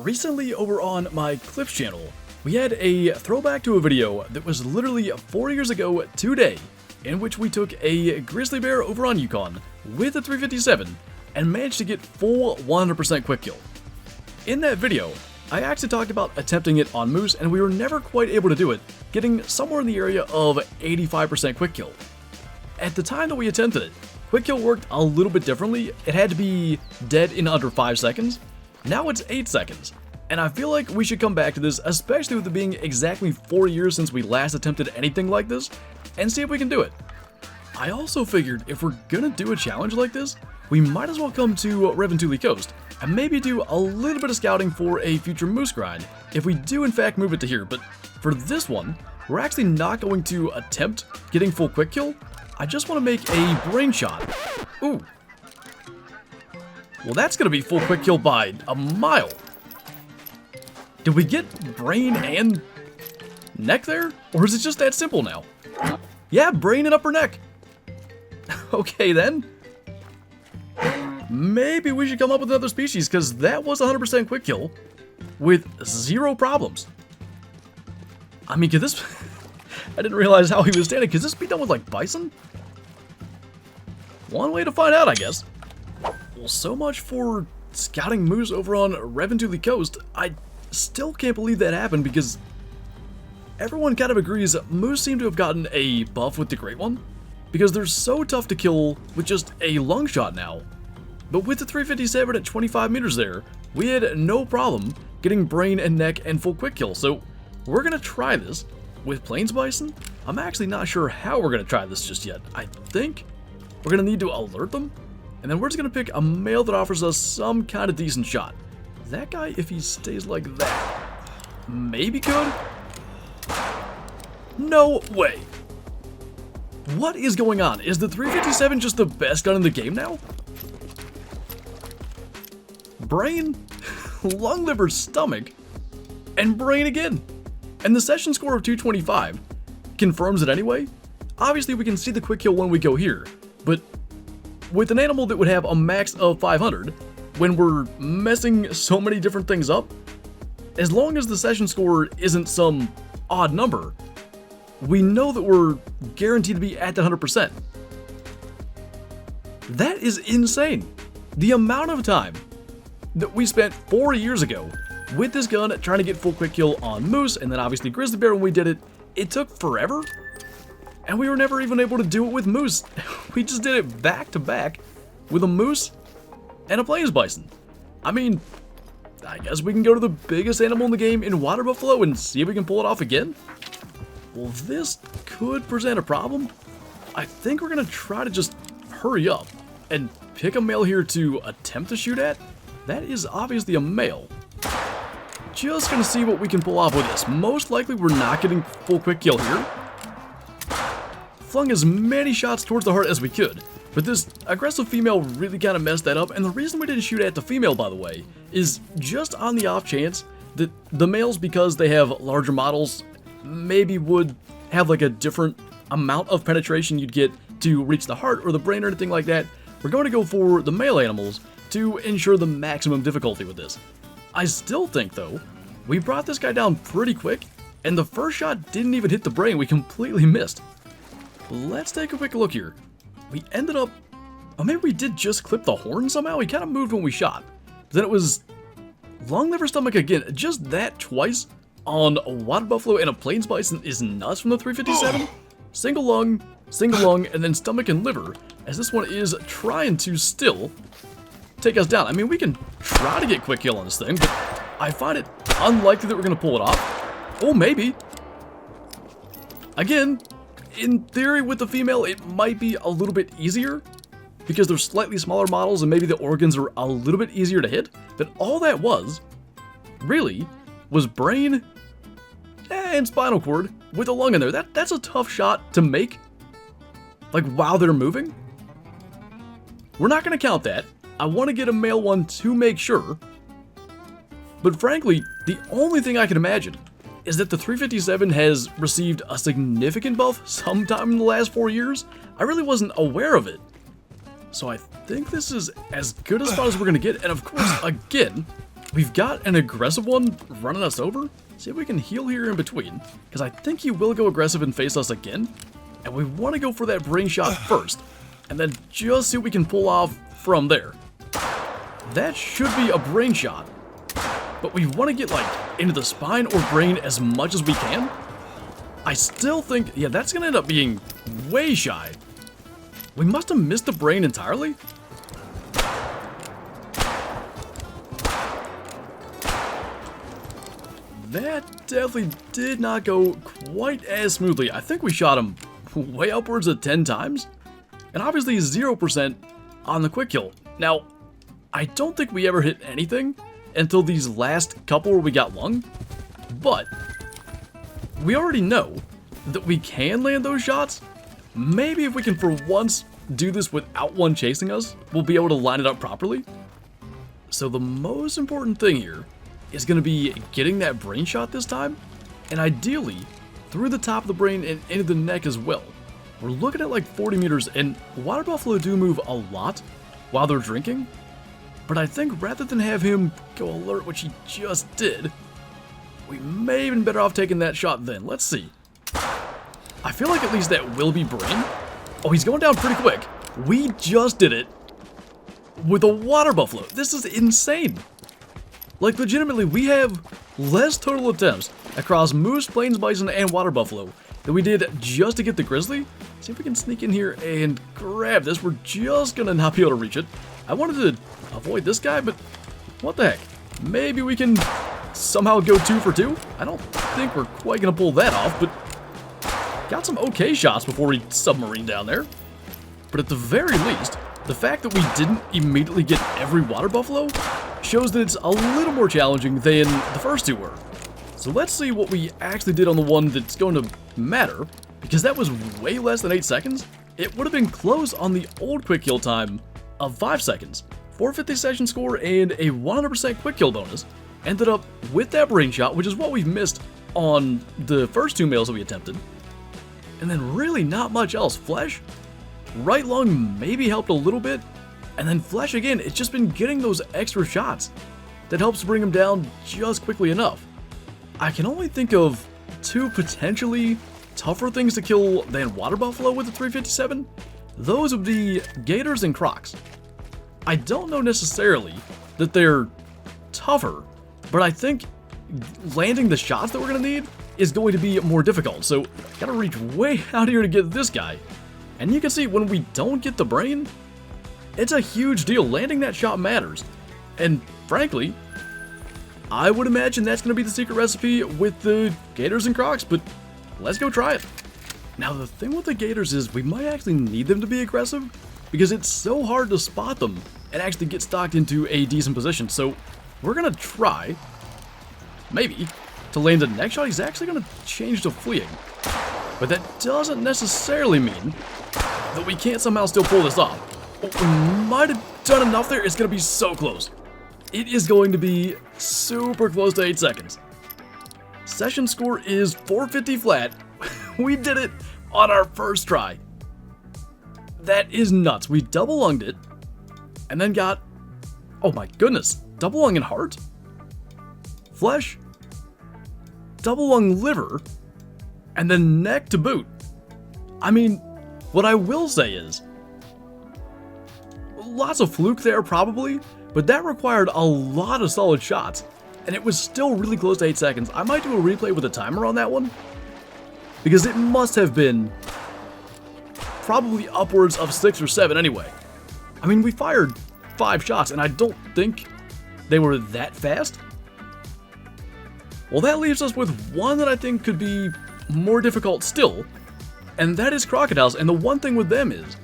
Recently over on my Clips channel, we had a throwback to a video that was literally 4 years ago today, in which we took a grizzly bear over on Yukon with a 357 and managed to get full 100% quick kill. In that video, I actually talked about attempting it on moose and we were never quite able to do it, getting somewhere in the area of 85% quick kill. At the time that we attempted it, quick kill worked a little bit differently. It had to be dead in under 5 seconds. Now it's 8 seconds. And I feel like we should come back to this, especially with it being exactly 4 years since we last attempted anything like this, and see if we can do it. I also figured if we're gonna do a challenge like this, we might as well come to Reventuli Coast and maybe do a little bit of scouting for a future moose grind if we do in fact move it to here. But for this one, we're actually not going to attempt getting full quick kill. I just want to make a brain shot. Ooh. Well, that's gonna be full quick kill by a mile. Did we get brain and neck there? Or is it just that simple now? Yeah, brain and upper neck. Okay then. Maybe we should come up with another species, because that was 100% quick kill with 0 problems. I mean, could this... I didn't realize how he was standing. Could this be done with, like, bison? One way to find out, I guess. Well, so much for scouting moose over on Reventuli Coast. I still can't believe that happened, because everyone kind of agrees that moose seem to have gotten a buff with the Great One, because they're so tough to kill with just a lung shot now. But with the 357 at 25 meters there, we had no problem getting brain and neck and full quick kill. So we're gonna try this with plains bison. I'm actually not sure how we're gonna try this just yet. I think we're gonna need to alert them, and then we're just gonna pick a male that offers us some kind of decent shot. That guy, if he stays like that, maybe could? No way. What is going on? Is the 357 just the best gun in the game now? Brain, lung, liver, stomach, and brain again. And the session score of 225 confirms it anyway. Obviously, we can see the quick kill when we go here, but with an animal that would have a max of 500, when we're messing so many different things up, as long as the session score isn't some odd number, we know that we're guaranteed to be at the 100%. That is insane. The amount of time that we spent 4 years ago with this gun trying to get full quick kill on moose, and then obviously grizzly bear when we did it, it took forever. And we were never even able to do it with moose. We just did it back to back with a moose and a plains bison. I mean, I guess we can go to the biggest animal in the game in water buffalo and see if we can pull it off again. Well, this could present a problem. I think we're gonna try to just hurry up and pick a male here to attempt to shoot at. That is obviously a male. Just gonna see what we can pull off with this. Most likely we're not getting full quick kill here. Flung as many shots towards the heart as we could, but this aggressive female really kind of messed that up. And the reason we didn't shoot at the female, by the way, is just on the off chance that the males, because they have larger models, maybe would have like a different amount of penetration you'd get to reach the heart or the brain or anything like that. We're going to go for the male animals to ensure the maximum difficulty with this. I still think, though, we brought this guy down pretty quick, and the first shot didn't even hit the brain. We completely missed. Let's take a quick look here. We ended up... Oh, maybe we did just clip the horn somehow? He kind of moved when we shot. Then it was lung, liver, stomach again. Just that twice on a water buffalo and a plains bison is nuts from the 357. Single lung, and then stomach and liver, as this one is trying to still take us down. I mean, we can try to get quick kill on this thing, but I find it unlikely that we're going to pull it off. Oh, maybe. Again, in theory with the female, it might be a little bit easier because they're slightly smaller models and maybe the organs are a little bit easier to hit. But all that was, really, was brain and spinal cord with a lung in there. That's a tough shot to make, like, while they're moving. We're not going to count that. I want to get a male one to make sure. But frankly, the only thing I can imagine is that the 357 has received a significant buff sometime in the last 4 years. I really wasn't aware of it. So I think this is as good a spot as we're going to get. And of course, again, We've got an aggressive one running us over. See if we can heal here in between, because I think he will go aggressive and face us again. And we want to go for that brain shot first, and then just see what we can pull off from there. That should be a brain shot, but we want to get like into the spine or brain as much as we can. I still think, yeah, that's going to end up being way shy. We must have missed the brain entirely. That definitely did not go quite as smoothly. I think we shot him way upwards of 10 times. And obviously 0% on the quick kill. Now, I don't think we ever hit anything until these last couple where we got lung. But we already know that we can land those shots. Maybe if we can for once do this without one chasing us, we'll be able to line it up properly. So the most important thing here is going to be getting that brain shot this time, and ideally through the top of the brain and into the neck as well. We're looking at like 40 meters, and water buffalo do move a lot while they're drinking, but I think rather than have him go alert, which he just did, we may have been better off taking that shot then. Let's see. I feel like at least that will be brain. Oh, he's going down pretty quick. We just did it with a water buffalo. This is insane. Like, legitimately, we have less total attempts across moose, plains bison, and water buffalo than we did just to get the grizzly. See if we can sneak in here and grab this. We're just gonna not be able to reach it. I wanted to avoid this guy, but what the heck? Maybe we can somehow go 2 for 2? I don't think we're quite gonna pull that off, but got some okay shots before we submarine down there. But at the very least, the fact that we didn't immediately get every water buffalo shows that it's a little more challenging than the first 2 were. So let's see what we actually did on the one that's going to matter, because that was way less than 8 seconds. It would have been close on the old quick kill time of 5 seconds. 450 session score and a 100% quick kill bonus. Ended up with that brain shot, which is what we've missed on the first 2 males that we attempted. And then really not much else. Flesh, right lung maybe helped a little bit. And then flesh again, it's just been getting those extra shots that helps bring him down just quickly enough. I can only think of 2 potentially tougher things to kill than water buffalo with the 357. Those would be gators and crocs. I don't know necessarily that they're tougher, but I think landing the shots that we're going to need is going to be more difficult. So gotta reach way out here to get this guy. And you can see when we don't get the brain, it's a huge deal. Landing that shot matters. And frankly, I would imagine that's going to be the secret recipe with the gators and crocs, but let's go try it. Now the thing with the gators is we might actually need them to be aggressive because it's so hard to spot them and actually get stocked into a decent position. So we're going to try, maybe, to land a neck shot. He's actually going to change to fleeing. But that doesn't necessarily mean that we can't somehow still pull this off. Oh, we might have done enough there. It's going to be so close. It is going to be super close to 8 seconds. Session score is 450 flat. We did it on our first try. That is nuts. We double lunged it and then got, oh my goodness, double lung and heart, flesh, double lung liver, and then neck to boot. I mean, what I will say is, lots of fluke there probably, but that required a lot of solid shots, and it was still really close to 8 seconds. I might do a replay with a timer on that one, because it must have been probably upwards of 6 or 7 anyway. I mean, we fired 5 shots, and I don't think they were that fast. Well, that leaves us with one that I think could be more difficult still, and that is crocodiles. And the one thing with them is,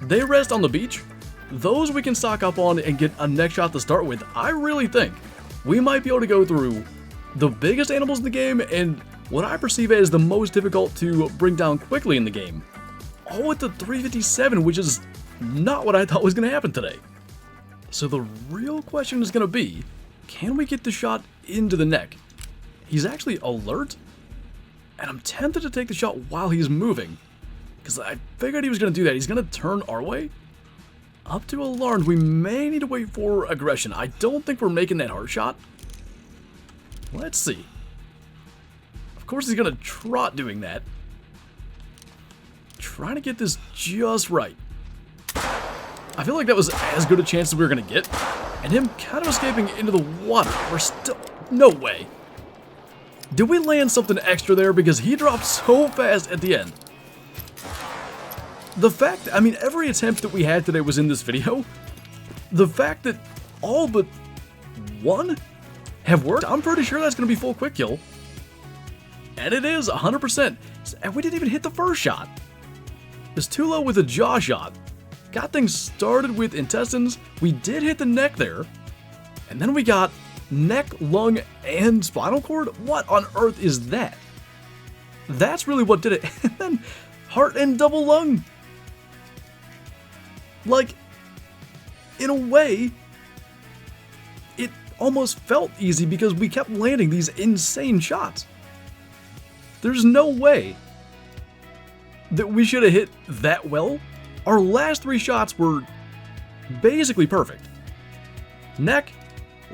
they rest on the beach. Those we can stock up on and get a neck shot to start with. I really think we might be able to go through the biggest animals in the game and what I perceive as the most difficult to bring down quickly in the game, all with the 357, which is not what I thought was going to happen today. So the real question is going to be, can we get the shot into the neck? He's actually alert, and I'm tempted to take the shot while he's moving, because I figured he was going to do that. He's going to turn our way. Up to alarmed, we may need to wait for aggression. I don't think we're making that hard shot, Let's see. Of course he's gonna trot doing that. Trying to get this just right. I feel like that was as good a chance as we were gonna get. And him kind of escaping into the water. We're still... No way. Did we land something extra there? Because he dropped so fast at the end. The fact... I mean, every attempt that we had today was in this video. The fact that all but one have worked, I'm pretty sure that's going to be full quick kill. And it is 100%. And we didn't even hit the first shot. It's too low with a jaw shot. Got things started with intestines. We did hit the neck there. And then we got neck, lung, and spinal cord? What on earth is that? That's really what did it. And then heart and double lung. Like, in a way, it almost felt easy because we kept landing these insane shots. There's no way that we should have hit that well. Our last 3 shots were basically perfect. Neck,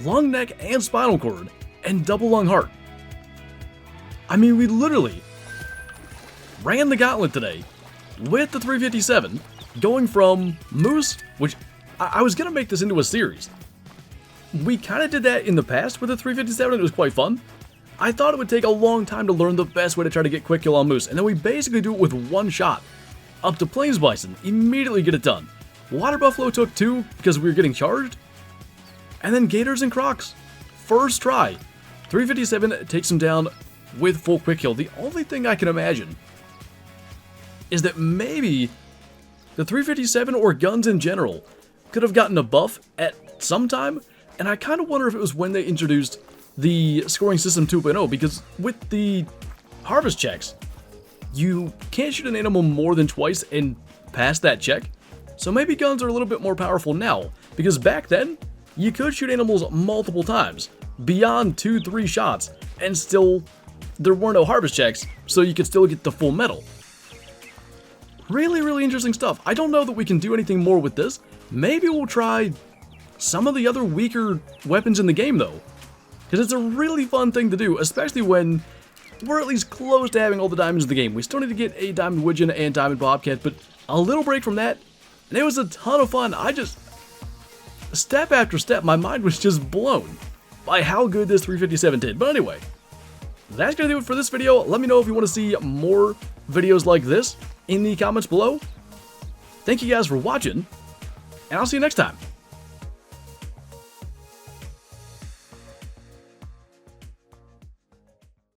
lung, neck, and spinal cord, and double lung heart. I mean, we literally ran the gauntlet today with the 357, going from Moose, which I was going to make this into a series. We kind of did that in the past with the 357, and it was quite fun. I thought it would take a long time to learn the best way to try to get quick kill on Moose, and then we basically do it with 1 shot. Up to Plains Bison, immediately get it done. Water Buffalo took 2 because we were getting charged. And then Gators and Crocs, first try. 357 takes him down with full quick kill. The only thing I can imagine is that maybe the 357 or guns in general could have gotten a buff at some time, and I kind of wonder if it was when they introduced the scoring system 2.0, because with the harvest checks, you can't shoot an animal more than twice and pass that check. So maybe guns are a little bit more powerful now, because back then, you could shoot animals multiple times, beyond 2-3 shots, and still, there were no harvest checks, so you could still get the full medal. Really, really interesting stuff. I don't know that we can do anything more with this. Maybe we'll try some of the other weaker weapons in the game, though. Because it's a really fun thing to do, especially when we're at least close to having all the diamonds in the game. We still need to get a diamond widgeon and diamond bobcat, but a little break from that, and it was a ton of fun. Step after step, my mind was just blown by how good this 357 did. But anyway, that's going to do it for this video. Let me know if you want to see more videos like this in the comments below. Thank you guys for watching, and I'll see you next time.